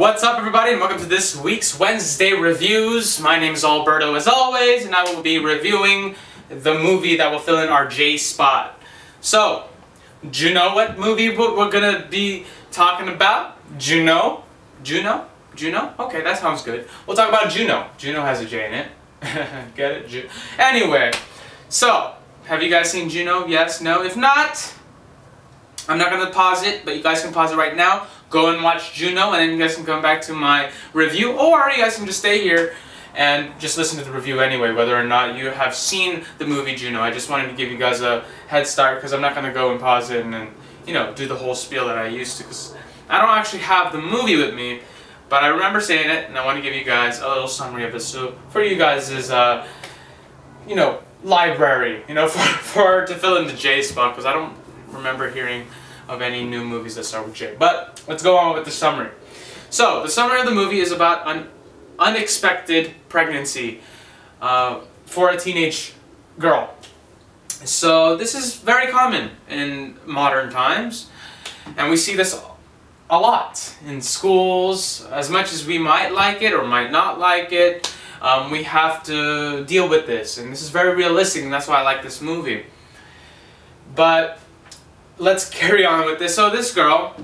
What's up, everybody, and welcome to this week's Wednesday Reviews. My name is Alberto, as always, and I will be reviewing the movie that will fill in our J spot. So, do you know what movie we're gonna be talking about? Juno? Juno? Juno? Okay, that sounds good. We'll talk about Juno. Juno has a J in it. Get it? Anyway, so, have you guys seen Juno? Yes? No? If not, I'm not going to pause it, but you guys can pause it right now. Go and watch Juno, and then you guys can come back to my review, or you guys can just stay here and just listen to the review anyway, whether or not you have seen the movie Juno. I just wanted to give you guys a head start, because I'm not going to go and pause it and then, you know, do the whole spiel that I used to, because I don't actually have the movie with me, but I remember seeing it, and I want to give you guys a little summary of it. So for you guys is, you know, library, you know, to fill in the J spot, because I don't remember hearing of any new movies that start with J. But let's go on with the summary. So the summary of the movie is about an unexpected pregnancy for a teenage girl. So this is very common in modern times, and we see this a lot in schools. As much as we might like it or might not like it, we have to deal with this, and this is very realistic, and that's why I like this movie. But let's carry on with this. So this girl,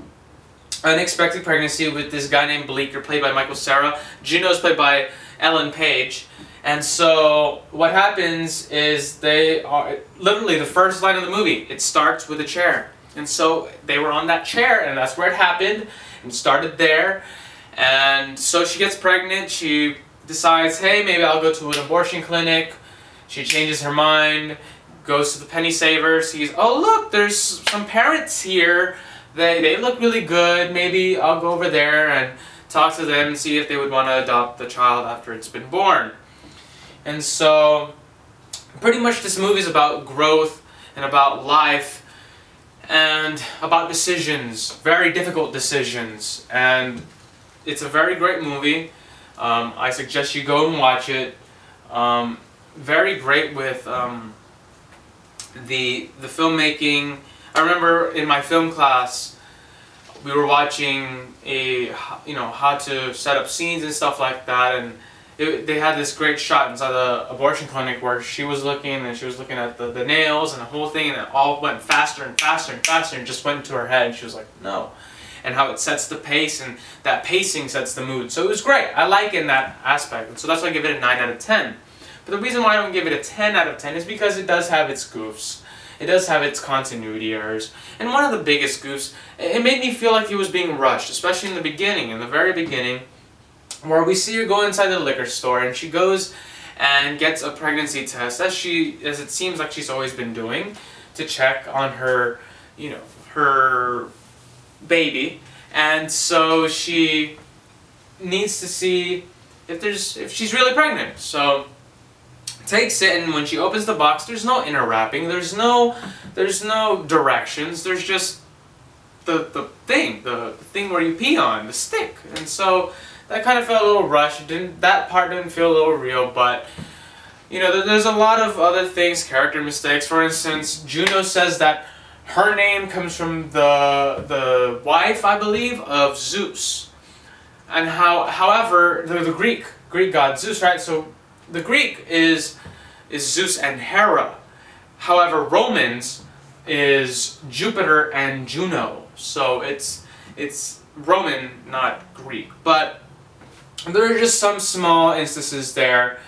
unexpected pregnancy with this guy named Bleeker, played by Michael Cera. Juno's played by Ellen Page. And so what happens is they are literally the first line of the movie. It starts with a chair. And so they were on that chair, and that's where it happened. And started there. And so she gets pregnant. She decides, hey, maybe I'll go to an abortion clinic. She changes her mind. Goes to the penny saver, sees, oh look, there's some parents here, they look really good, maybe I'll go over there and talk to them and see if they would want to adopt the child after it's been born. And so pretty much this movie is about growth and about life and about decisions, very difficult decisions, and it's a very great movie. I suggest you go and watch it. Very great with the filmmaking. I remember in my film class we were watching how to set up scenes and stuff like that, and they had this great shot inside the abortion clinic where she was looking at the nails and the whole thing, and it all went faster and faster and faster and just went into her head, and she was like, no. And how it sets the pace, and that pacing sets the mood. So it was great. I like in that aspect, and so that's why I give it a 9 out of 10. But the reason why I don't give it a 10 out of 10 is because it does have its goofs. It does have its continuity errors. And one of the biggest goofs, it made me feel like it was being rushed, especially in the beginning, in the very beginning, where we see her go inside the liquor store and she goes and gets a pregnancy test, as it seems like she's always been doing, to check on her, you know, her baby. And so she needs to see if she's really pregnant. So takes it, and when she opens the box, there's no inner wrapping, there's no directions, there's just the thing where you pee on, the stick. And so that kind of felt a little rushed. That part didn't feel a little real, but you know, there's a lot of other things, character mistakes. For instance, Juno says that her name comes from the wife, I believe, of Zeus, and however the Greek god Zeus, right? So the Greek is Zeus and Hera. However, Romans is Jupiter and Juno. So it's Roman, not Greek. But there are just some small instances there.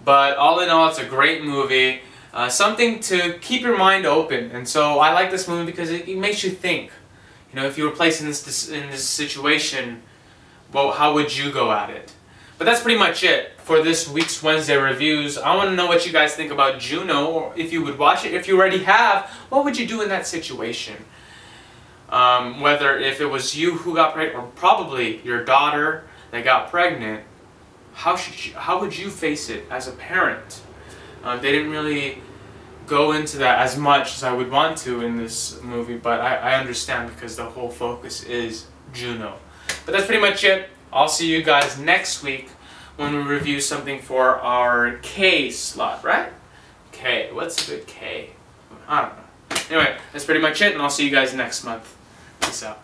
But all in all, it's a great movie. Something to keep your mind open. And so I like this movie because it makes you think. You know, if you were placed in this situation, well, how would you go at it? But that's pretty much it for this week's Wednesday Reviews. I want to know what you guys think about Juno, or if you would watch it. If you already have, what would you do in that situation? Whether if it was you who got pregnant, or probably your daughter that got pregnant, how would you face it as a parent? They didn't really go into that as much as I would want to in this movie, but I understand because the whole focus is Juno. But that's pretty much it. I'll see you guys next week when we review something for our K slot, right? K. What's a good K? I don't know. Anyway, that's pretty much it, and I'll see you guys next month. Peace out.